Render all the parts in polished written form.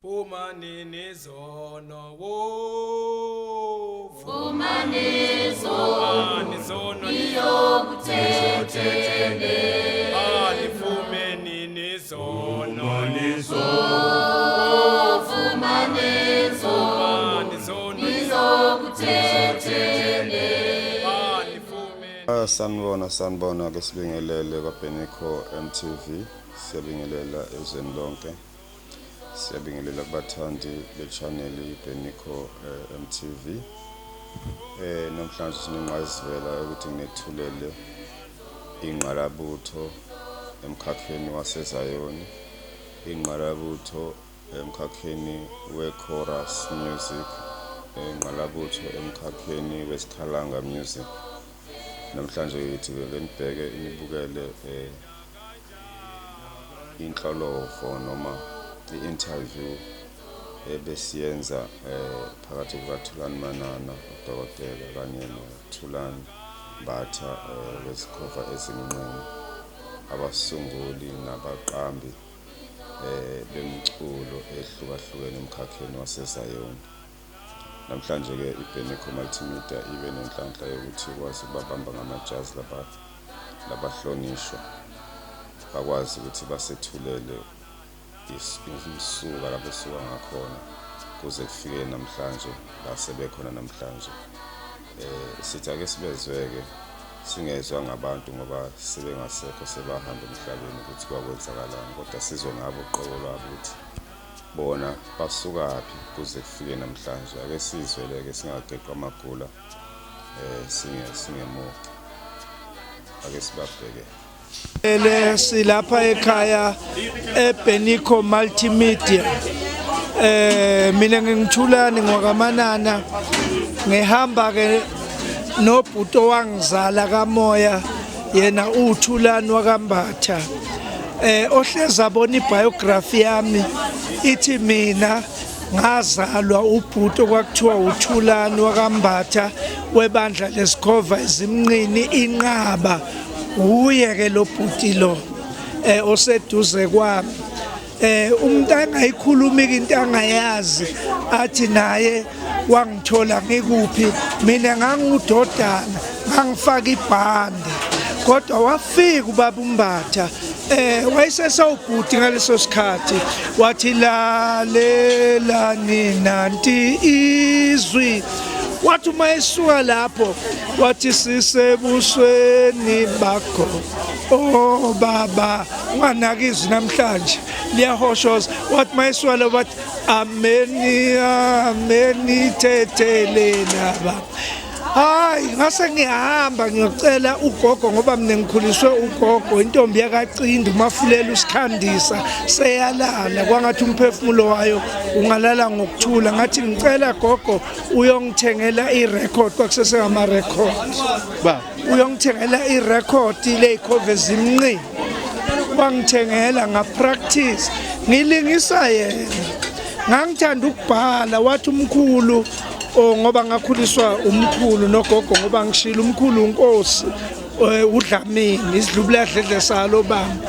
Fumane nezono wo Fumane zono niyokuthethele Fumane nezono Fumane zono niyokuthethele Sanibona ke sibingelele kwaBenikho MTV siyabingelela ezweni lonke siyabingelela kubathandi be-channel iBenikho MTV namhlanje sinengqayizivela ukuthi nginethulele ingqalabutho emkhakheni waseZayoni ingqalabutho emkhakheni we-chorus music ingqalabutho emkhakheni wesikhalanga music namhlanje yithi ke nibheke inibukele inhlolovo noma i-interview ebesiyenza phakathi kukaThulani Manana udokotela kanye noThulani Mbatha wesikhova ezinqeni abasunguli nabaqambi bemculo ehlukahlukene emkhakheni waseZayoni namhlanje ke iBenikho multimedia ibe nenhlanhla yokuthi kwazi babamba ngamajazi labahlonishwa bakwazi ukuthi basethulele imsuka lapho suka ngakhona kuze kufike namhlanje la sebekhona namhlanje sithi ake sibezweke singezwe ngabantu ngoba sebengasekho sebahamba emhlabeni ukuthi kwakwenzakalani kodwa sizwe ngabo uqobo lwabo ukuthi bona basukaphi kuze kufike namhlanje ake sizweleke singageqwa amagula singemuki ake sibabheke silapha ekhaya eBenikho multimedia mina ngingithulani ngokaManana ngihamba ke nobhuto wangizala kamoya yena uThulani wakaMbatha ohleza abona ibiography yami ithi mina ngazalwa ubhuto kwakuthiwa uThulani wakaMbatha webandla lesikhova izimnqini inqaba uye ke lo bhuti lo oseduze kwami umuntu angayikhuluma into angayazi athi naye wangithola ngikuphi mina ngangudodana ngangifaka ibhande kodwa wafika ubaba uMbatha wayesesawubhuti ngaleso sikhathi wathi lalelani nanti izwi wathi uma esuka lapho wathi sisebusweni bakho oh baba unganakizwi namhlanje liyahoshoza wathi uma esuka lapho wathi ameni tethelena baba hayi ngase ngihamba ngiyocela ugogo ngoba mina ngikhuliswe ugogo intombi yakaCinda umafulela usikhandisa seyalala kwangathi umphefumulo wayo ungalala ngokuthula ngathi ngicela gogo uyongithengela irecord kwakusese ngama record ba uyongithengela irecord leyikhove zimnqini wangithengela ngapractice ngilingisa yena ngangithanda ukubhala wathi umkhulu ngoba ngakhuliswa umkhulu nogogo ngoba ngishila umkhulu uNkosi uDlamini isidlubladledle salo bami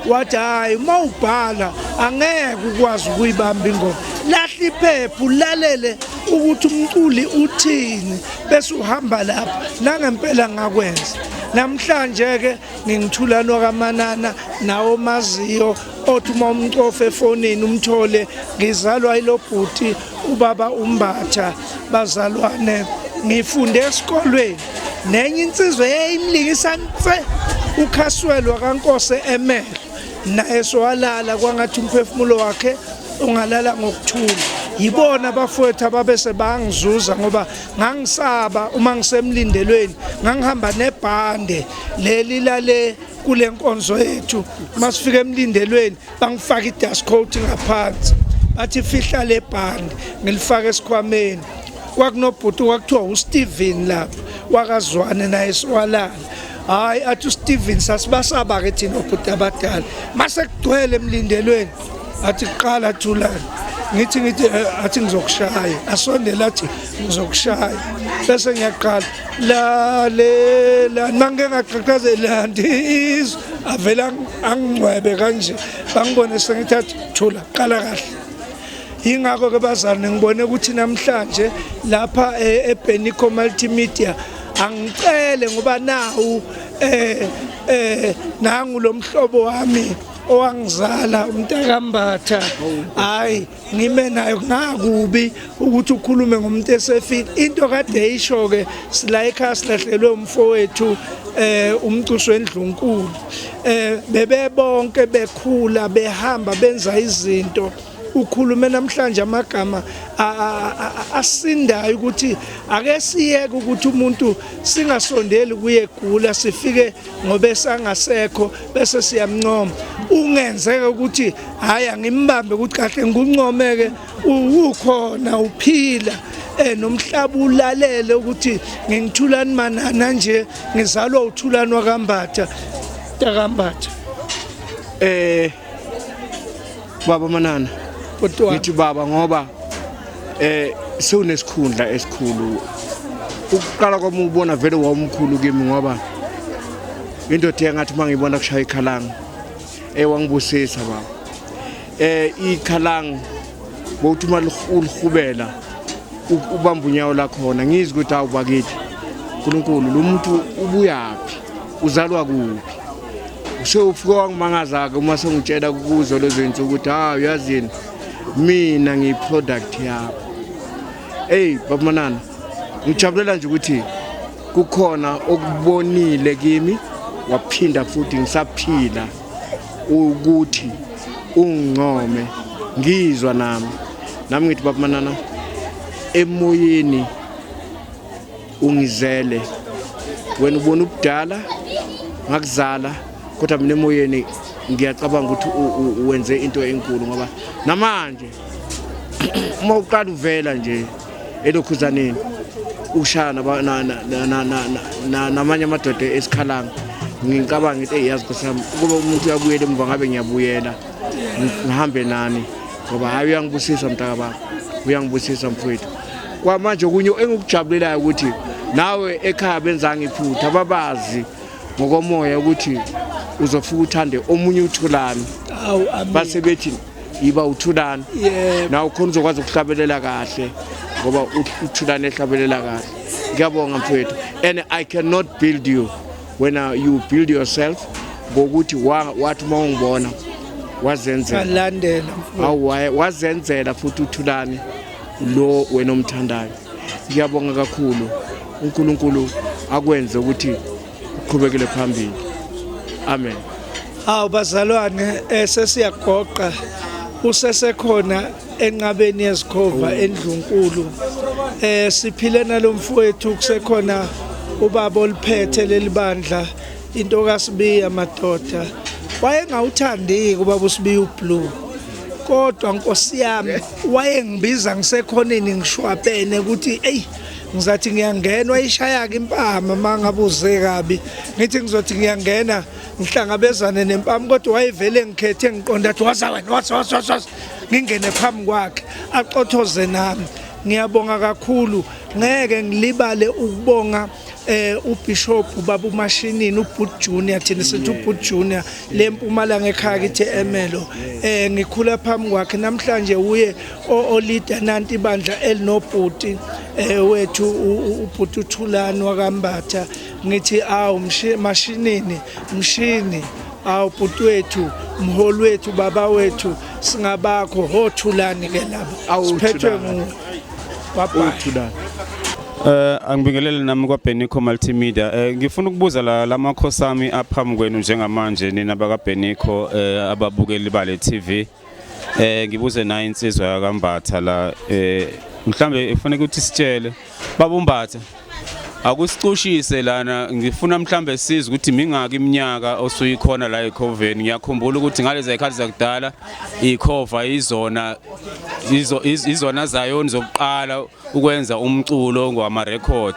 wathi hayi mawubhala angeke ukwazi ukuyibamba ingoma lahla iphepha ulalele ukuthi umculi uthini bese uhamba lapha nangempela ngakwenza namhlanje ke ngingithulani wakaManana nawo maziyo othi uma umcofa efonini umthole ngizalwa ilobhuti ubaba uMbatha bazalwane ngifunde esikolweni nenye insizwe yayimlingisa nse ukhaswelwa kaNkosi emehlo naye sowalala kwangathi umphefumulo wakhe ungalala ngokuthula yibona abafowethu ababese bangizuza ngoba ngangisaba uma ngisemlindelweni ngangihamba nebhande leli lale kule nkonzo yethu masifika emlindelweni bangifaka i-dust coat ngaphansi bathi fihla le bhande ngilifaka esikhwameni kwakunobhuti kwakuthiwa uSteven lapho wakazwane naye siwalala hayi athi uSteven sasibasaba ke thina obhuti abadala mase kugcwele emlindelweni athi qala Thulani ngithi athi ngizokushaya asondela athi ngizokushaya bese ngiyaqala la mangeke ngaqhaqhazela ndizwe avela angcwebe kanje bangibone sengithatha Thula qala kahle ingakho ke bazana ngibone ukuthi namhlanje lapha eBenico Multimedia angicele ngoba nawu nangu lo mhlobo wami owangizala umntaka Mbatha hayi ngime nayo ngakubi ukuthi ukhulume ngomuntu esefile into kade eyisho ke sila ekhaya silahlelwe umfowethu umcuso wendlunkulu bebe bonke bekhula behamba benza izinto ukhulume namhlanje amagama asindayo ukuthi ake siyeke ukuthi umuntu singasondeli kuyegula sifike ngobe sangasekho bese siyamncoma ungenzeke ukuthi hayi ngimbambe ukuthi kahle ngincomeke ukhona uphila nomhlaba ulalele ukuthi ngingithulani Manana nje ngizalwa uthulani waKambatha taKambatha baba Manana ngithi baba ngoba sewunesikhundla esikhulu ukuqala kwami ubona vele wawumkhulu kimi ngoba into engathi mangibona kushaya ikhalanga wangibusisa baba ikhalanga bokuthi malihubela ubamba unyawo la khona ngizwe ukuthi awubakithi uNkulunkulu lo muntu ubuyaphi uzalwa kuphi usefika wangimangaza ke uma sengitshela kuzo lezo zinto ukuthi uyazini mina ngiyiproduct yakho baba Manana ngijabulela nje ukuthi kukhona okubonile kimi waphinda futhi ngisaphila ukuthi ungincome ngizwa nami ngithi baba Manana emoyeni ungizele wena ubona ubudala ngakuzala kodwa mina emoyeni ngiyacabanga ukuthi wenze into enkulu ngoba namanje uma uqala uvela nje elokhuzaneni ushana namanye amadoda esikhalanga ngicabanga ukuthi yazi kusami ukuba umuntu uyabuyela emva ngabe ngiyabuyela ngihambe nani ngoba hayi uyangibusisa mntaka baba uyangibusisa mfowethu kwamanje okunye engikujabulelayo ukuthi nawe ekhaya benzanga iphutha babazi ngokomoya ukuthi uzofika uthande omunye uthulani base bethi yiba uthulani nawe khona uzokwazi ukuhlabelela kahle ngoba uthulani ehlabelela kahle ngiyabonga mfowethu and I cannot build you when you build yourself ngokuthi wathi mawungibona wazenzela wazenzela futhi uthulani lo wena omthandayo ngiyabonga kakhulu uNkulunkulu akwenze ukuthi uqhubekele phambili amen bazalwane sesiyagoqa usesekhona enqabeni yezikhova endlunkulu siphile nalomfowethu kusekhona ubaba oliphethe lelibandla into kaSibiya madoda wayengawuthandi ubaba uSibiya uBlue kodwa Nkosi yami wayengibiza ngisekhoneni ngishwapene ukuthi ngizathi ngiyangena wayishaya ke impama mangabuze kabi ngithi ngizothi ngiyangena ngihlangabezane nempama kodwa wayevele ngikhethe ngiqonda athi waza wena waza ngingene phambi kwakhe aqothoze nami ngiyabonga kakhulu ngeke ngilibale ukubonga uBishop baba uMashinini uBut Junior thina sithi uBut Junior lempumalanga ekhaya kithi Emelo ngikhula phambi kwakhe namhlanje uye oleader nanti ibandla elinobhuti wethu uBut uThulani waKambatha ngithi Mashinini mshini Bhuti wethu mholi wethu baba wethu singabakho hothulani ke laba siphethwe baba uThulani angibingelele nami kwaBenico Multimedia ngifuna ukubuza la makhosami aphambi kwenu njengamanje nina bakaBenico ababukeli bale TV ngibuze nayo insizwa yaKambatha la mhlambe ufuna ukuthi sitshele baba Mbatha akusicushise lana ngifuna mhlambe siza ukuthi mingaki iminyaka osuyikhona la eCoven ngiyakhumbula ukuthi ngalezi ikhali zakudala ikhova izona zayoni zokuqala ukwenza umculo ngwama record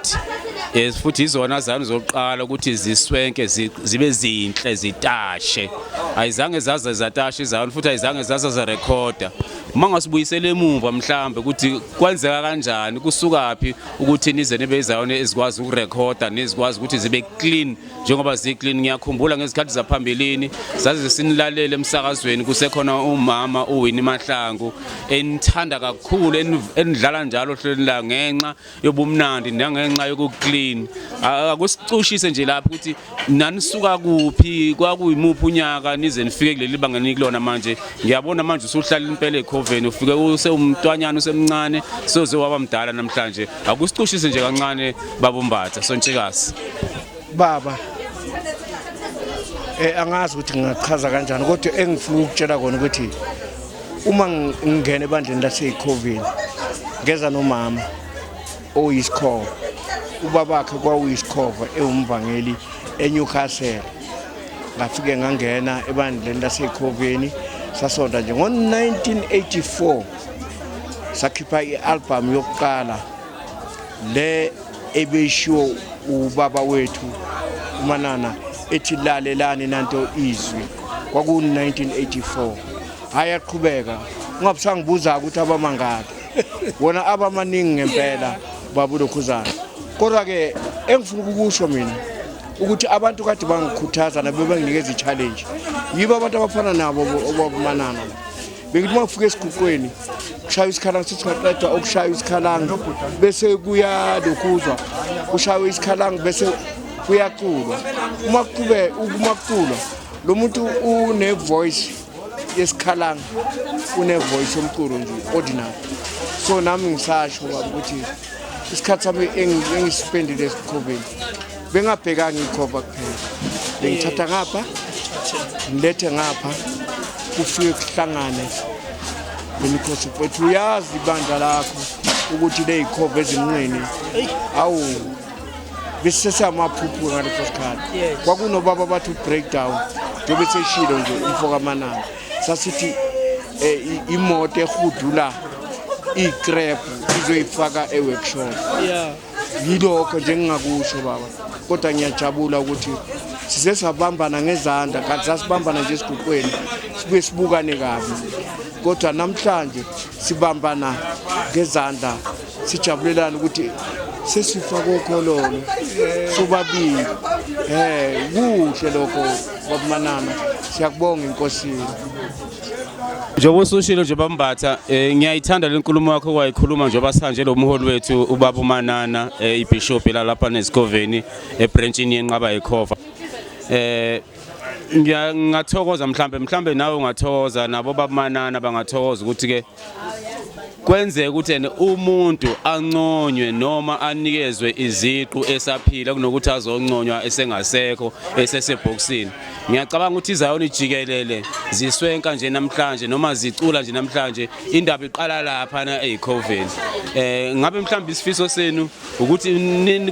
futhi izona zanu zokuqala ukuthi ziswenke zibe zinhle zitashe ayizange zaze zatashe izanu futhi ayizange zaze za recorder mangasibuyisele emuva mhlambe ukuthi kwenzeka kanjani kusukaphi ukuthi nize nebezayona ezikwazi ukurekhoda nezikwazi ukuthi zibe clean njengoba zi-clean. Ngiyakhumbula ngezikhathi zaphambilini saze sinilalele emsakazweni kusekhona umama uWinnie Mahlangu enithanda kakhulu enidlala njalo hlelweni la ngenxa yobumnandi nangenxa yokuclean. Akusicushise nje lapho ukuthi nanisuka kuphi kwakuyimuphi unyaka nize nifike kuleli banga nikulona manje. Ngiyabona manje usuhlala impela eCoven ufike usewumntwanyana usemncane soze waba mdala namhlanje. Akusicushise nje kancane baba Mbatha Sontshikazi. Baba angazi ukuthi ngingachaza kanjani kodwa engifuna ukutshela kona ukuthi uma ngingena ebandleni laseCoven ngeza nomama oyisikhova ubabakhe kwawuyisikhova ewumvangeli eNewcastle. Ngafike ngangena ebandleni laseCoven sasonda nje ngo-1984 sakhipha i-album yokuqala le ebeshiwo ubaba wethu uManana ethi lalelani nanto izwi kwaku-1984. Ayaqhubeka ungabusangibuza ukuthi abamangaki wona abamaningi ngempela babulokhuzana. Kodwa ke engifuna ukusho mina ukuthi abantu kade bangikhuthaza nabebanginikeza i-challenge yibo abantu abafana nabo obamanana. Bengithi mawufika esiguqweni kushaya isikhalango singaqedwa ukushaya isikhalango bese kuya lokuzwa kushaya isikhalango bese kuyaculwa. Uma kuculwa lo muntu une voice yesikhalango une voice yomculo nje ordinary. So nami ngisasho ukuthi isikhathi sami engisipendile esikhobeni bengabhekanga ikhova kuphela. Bengithatha ngapha ngilethe ngapha kufike kuhlangane nemikhosi mfethu. Uyazi ibandla lakho ukuthi leyikhova ezinqeni awu besesamaphuphu ngaleso sikhathi. Kwakunobaba bathi breakdown njengoba seshilo nje umfoka Manana sasithi imoto ehudula iCrep izoyifaka eworkshop. Yilokho nje ngingakusho baba, kodwa ngiyajabula ukuthi size sabambana ngezandla kanti sasibambana nje esiguqweni sibuye sibukane kabi. Kodwa namhlanje sibambana ngezandla sijabulelana ukuthi sesifaka ukhololo sobabili. Kuhle lokho babumanana, siyakubonga inkosi. Njengoba usushilo nje bambatha ngiyayithanda le nkulumo yakho wayikhuluma njengoba sanje lo mholi wethu ubaba uManana ibishop la lapha neSikoveni ebranchini yenqaba ekhova. Ngingathokoza mhlambe nawe ungathokoza nabo baba Manana bangathokoza ukuthi ke kwenzeka ukuthi umuntu anconywe noma anikezwe iziqu esaphila kunokuthi azonconywa esengasekho eseseboxini. Ngiyacabanga ukuthi izayona ijikelele ziswenka nje namhlanje noma zicula nje namhlanje indaba iqala lapha na eCoven. Ngabe mhlambe isifiso senu ukuthi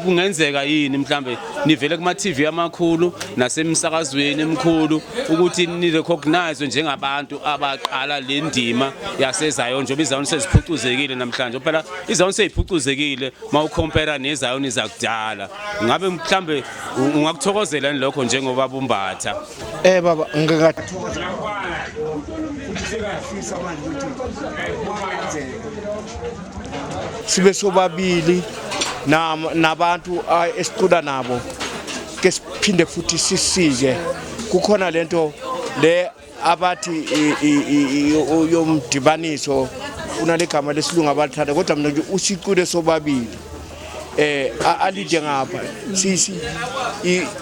kungenzeka yini mhlambe nivele kuma TV amakhulu nasemsakazweni emkhulu ukuthi ni recognize njengabantu abaqala le ndima yasezayo njengoba izayona seziphucuzekile namhlanje. Phela izayona seziphucuzekile mawucompare nezayona zakudala. Ngabe mhlambe ungakuthokozela lokho njengoba Mbatha? Baba ngingakuthokoza singafisa manje ukuthi sibe sobabili nabantu esicula nabo ke siphinde futhi sisike. Kukhona lento le abathi yomdibaniso unalegama lesilungu abalithanda kodwa mina nje usicule sobabili. Alide ngapha sisi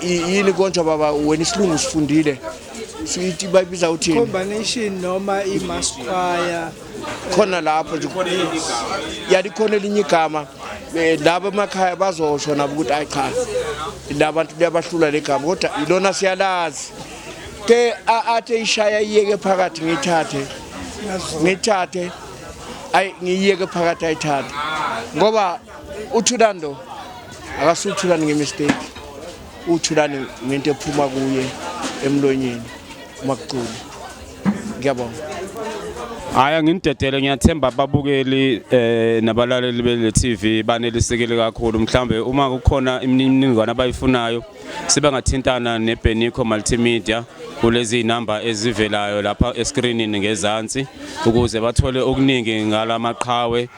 yini konje baba wena isilungu sifundile sithi bayibiza uthini combination noma imass choir khona lapho nje yalikhona elinye igama labo emakhaya bazosho nabo ukuthi ayi cha labantu liyabahlula legama kodwa ilona siyalazi ke athe ishaya iyeke phakathi ngithathe ayi ngiyeke phakathi ayithathe ngoba uthulando akasuthulani ngemistake uthulani ngento ephuma kuye emlonyeni makucula. Ngiyabonga. Haya nginidedele ngiyathemba ababukeli nabalaleli bele TV banelisekele kakhulu mhlambe uma kukhona imininingwane abayifunayo sibangathintana neBenico Multimedia kulezi number ezivelayo lapha escreenini ngezansi ukuze bathole okuningi ngalamaqhawe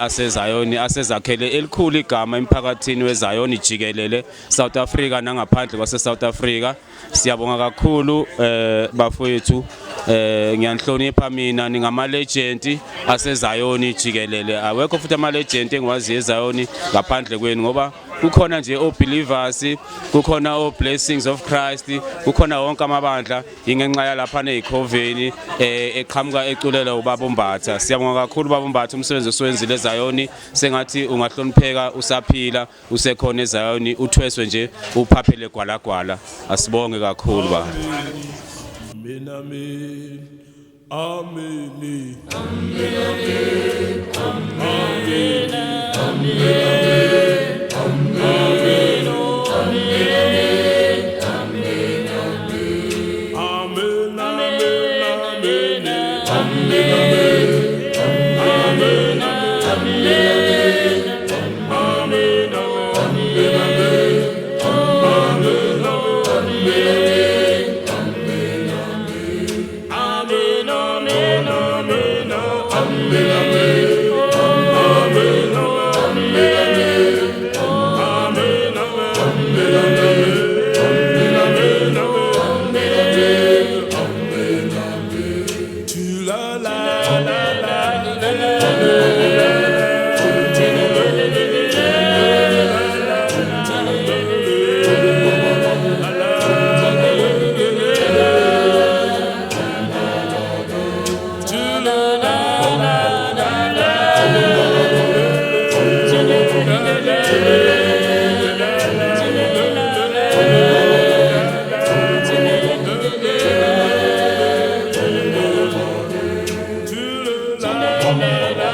asezayoni asezakhele elikhulu igama emphakathini wezayoni jikelele South Africa nangaphandle kwase South Africa. Siyabonga kakhulu bafowethu, ngiyanhlonipha mina ningama legend asezayoni jikelele. Awekho futhi ama legend engiwazi ezayoni ngaphandle kwenu ngoba kukhona nje o believers, kukhona o blessings of Christ, kukhona wonke amabandla ingenxa yalapha nezikoveni eqhamuka eculela ubaba Mbatha. Siyabonga kakhulu baba Mbatha umsebenzi oswenzile ezayoni, sengathi ungahlonipheka usaphila usekhona ezayoni uthweswe nje uphaphele gwalagwala. Asibonge kakhulu ba. Amen, amen. Amen. la la